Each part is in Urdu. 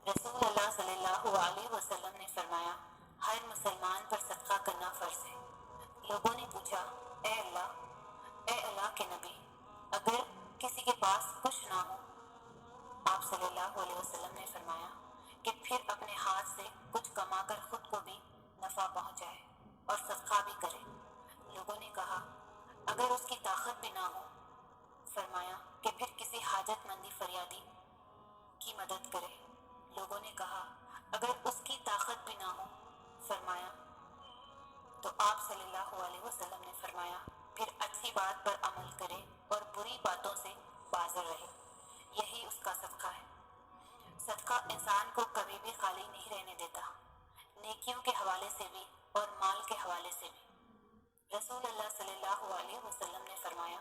رسول اللہ صلی اللہ علیہ وسلم نے فرمایا، ہر مسلمان پر صدقہ کرنا فرض ہے۔ لوگوں نے پوچھا، اے اللہ کے نبی، اگر کسی کے پاس کچھ نہ ہو؟ آپ صلی اللہ علیہ وسلم نے فرمایا کہ پھر اپنے ہاتھ سے کچھ کما کر خود کو بھی نفع پہنچائے اور صدقہ بھی کرے۔ لوگوں نے کہا، اگر اس کی طاقت بھی نہ ہو؟ فرمایا کہ پھر کسی حاجت مندی فریادی کی مدد کرے۔ لوگوں نے کہا، اگر اس کی طاقت بھی نہ ہو؟ فرمایا تو آپ صلی اللہ علیہ وسلم نے فرمایا، پھر اچھی بات پر عمل کرے اور بری باتوں سے باز رہے، یہی اس کا صدقہ ہے۔ صدقہ انسان کو کبھی بھی خالی نہیں رہنے دیتا، نیکیوں کے حوالے سے بھی اور مال کے حوالے سے بھی۔ رسول اللہ صلی اللہ علیہ وسلم نے فرمایا،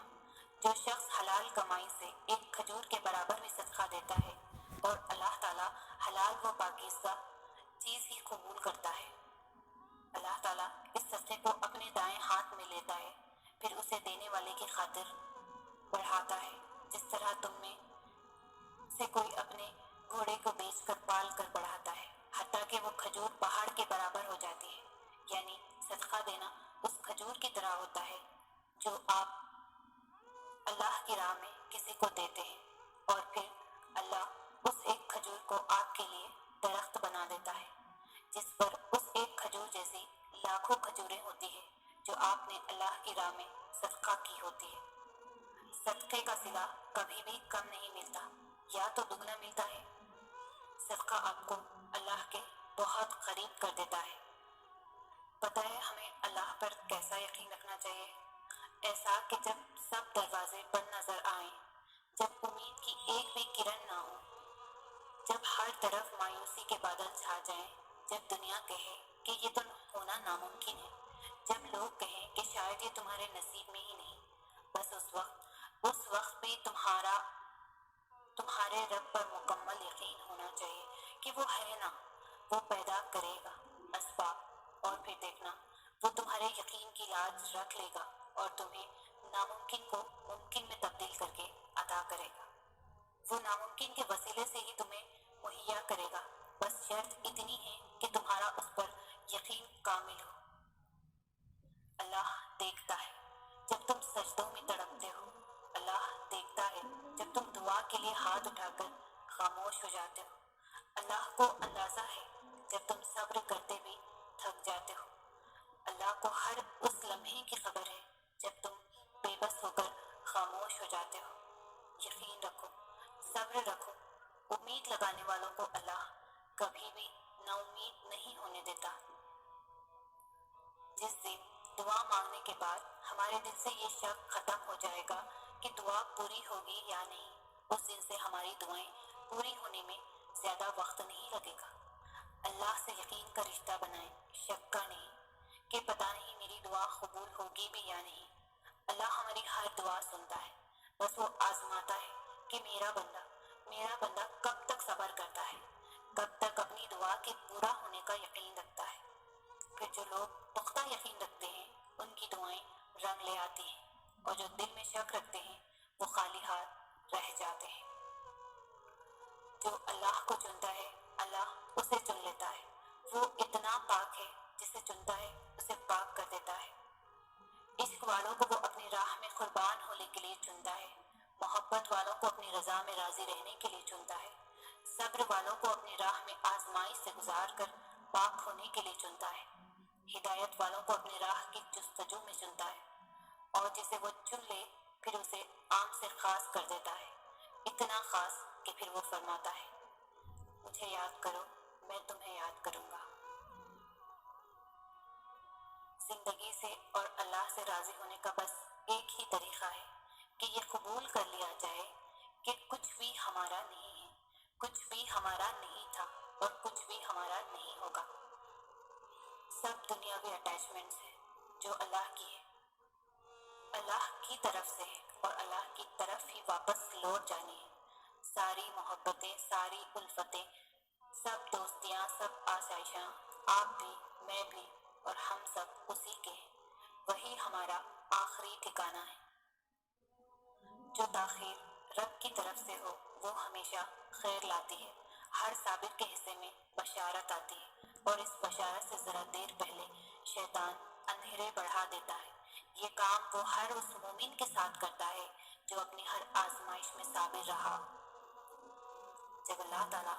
جو شخص حلال کمائی سے ایک کھجور کے برابر بھی صدقہ دیتا ہے اور اللہ تعالیٰ حلال و پاکیزہ چیز ہی قبول کرتا ہے، اللہ تعالیٰ اس صدقے کو اپنے دائیں ہاتھ میں لیتا ہے، پھر اسے دینے والے کی خاطر بڑھاتا ہے، جس طرح تم میں سے کوئی اپنے گھوڑے کو بیچ کر پال کر بڑھاتا ہے، حتیٰ کہ وہ کھجور پہاڑ کے برابر ہو جاتی ہے۔ یعنی صدقہ دینا اس کھجور کی طرح ہوتا ہے جو آپ اللہ کی راہ میں کسی کو دیتے ہیں، اور پھر اللہ اس ایک کھجور کو آپ کے لیے درخت بنا دیتا ہے، جس پر اس ایک کھجور جیسی لاکھوں کھجوریں ہوتی ہیں جو آپ نے اللہ کی راہ میں صدقہ کی ہوتی ہے۔ صدقے کا صلہ کبھی بھی کم نہیں ملتا، یا تو دگنا ملتا ہے۔ صدقہ آپ کو اللہ کے بہت قریب کر دیتا ہے۔ پتہ ہے ہمیں اللہ پر کیسا یقین رکھنا چاہیے؟ ایسا کہ جب سب دروازے بند نظر آئیں، جب امید کی ایک بھی کرن نہ ہو، جب ہر طرف مایوسی کے بادل چھا جائیں، جب دنیا کہے کہ یہ تو ہونا ناممکن ہے، جب لوگ کہیں کہ شاید یہ تمہارے نصیب میں ہی نہیں، بس اس وقت بھی تمہارے رب پر مکمل یقین ہونا چاہیے کہ وہ ہے نا، وہ پیدا کرے گا اسباب، اور پھر دیکھنا وہ تمہارے یقین کی لاج رکھ لے گا اور تمہیں ناممکن کو ممکن میں تبدیل کر کے عطا کرے گا۔ وہ ناممکن کے وسیلے سے ہی تمہیں مہیا کرے گا، بس شرط اتنی ہے کہ تمہارا اس پر یقین کامل ہو۔ اللہ دیکھتا ہے جب تم سجدوں میں تڑپتے ہو، اللہ دیکھتا ہے جب تم دعا کے لیے ہاتھ اٹھا کر خاموش ہو جاتے ہو، اللہ کو اندازہ ہے جب تم صبر کرتے بھی تھک جاتے ہو، اللہ کو ہر اس لمحے کی خبر ہے جب تم بے بس ہو کر خاموش ہو جاتے ہو۔ یقین رکھو، صبر رکھو، امید لگانے والوں کو اللہ کبھی بھی نا امید نہیں ہونے دیتا۔ جس دن دعا مانگنے کے بعد ہمارے دل سے یہ شک ختم ہو جائے گا کہ دعا پوری ہوگی یا نہیں، اس دن سے ہماری دعائیں پوری ہونے میں زیادہ وقت نہیں لگے گا۔ اللہ سے یقین کا رشتہ بنائیں، شک کا نہیں کہ پتہ نہیں میری دعا قبول ہوگی بھی یا نہیں۔ اللہ ہماری ہر دعا سنتا ہے، بس وہ آزماتا ہے کہ میرا بندہ کب تک صبر کرتا ہے، کب تک اپنی دعا کے پورا ہونے کا یقین رکھتا ہے۔ پھر جو لوگ پختہ یقین رکھتے ہیں ان کی دعائیں رنگ لے آتی ہیں، اور جو دل میں شک رکھتے ہیں وہ خالی ہاتھ رہ جاتے ہیں۔ جو اللہ کو چنتا ہے اللہ اسے چن لیتا ہے، وہ اتنا پاک ہے جسے چنتا ہے اسے پاک کر دیتا ہے۔ عشق والوں کو وہ اپنی راہ میں قربان ہونے کے لیے چنتا ہے، محبت والوں کو اپنی رضا میں راضی رہنے کے لیے چنتا ہے، صبر والوں کو اپنی راہ میں آزمائش سے گزار کر پاک ہونے کے لیے چنتا ہے، ہدایت والوں کو اپنی راہ کی جستجو میں چنتا ہے، اور جسے وہ چن لے پھر اسے عام سے خاص کر دیتا ہے، اتنا خاص کہ پھر وہ فرماتا ہے، مجھے یاد کرو میں تمہیں یاد کروں گا۔ زندگی سے اور اللہ سے راضی ہونے کا بس ایک ہی طریقہ ہے کہ یہ قبول کر لیا جائے کہ کچھ بھی ہمارا نہیں ہے، کچھ بھی ہمارا نہیں تھا اور کچھ بھی ہمارا نہیں ہوگا۔ سب دنیاوی اٹیچمنٹس ہیں جو اللہ کی ہے، اللہ کی طرف سے ہے اور اللہ کی طرف ہی واپس لوٹ جانی ہے۔ ساری محبتیں، ساری الفتیں، سب دوستیاں، سب آسائشاں، آپ بھی، میں بھی اور ہم سب اسی کے ہیں، وہی ہمارا آخری ٹھکانہ ہے۔ جو تاخیر رب کی طرف سے ہو وہ ہمیشہ خیر لاتی ہے، ہر صابر کے حصے میں بشارت آتی ہے، اور اس بشارت سے ذرا دیر پہلے شیطان اندھیرے بڑھا دیتا ہے۔ یہ کام وہ ہر اس مومن کے ساتھ کرتا ہے جو اپنی ہر آزمائش میں صابر رہا۔ جب اللہ تعالیٰ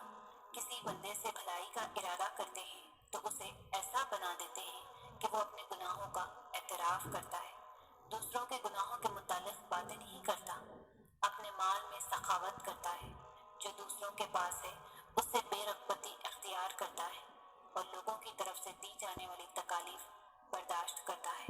کسی بندے سے بھلائی کا ارادہ کرتے ہیں تو اسے ایسا بنا دیتے ہیں کہ وہ اپنے گناہوں کا اعتراف کرتا ہے، دوسروں کے گناہوں کے متعلق باتیں نہیں کرتا، اپنے مال میں سخاوت کرتا ہے، جو دوسروں کے پاس ہے اس سے بے رغبتی اختیار کرتا ہے، اور لوگوں کی طرف سے دی جانے والی تکالیف برداشت کرتا ہے۔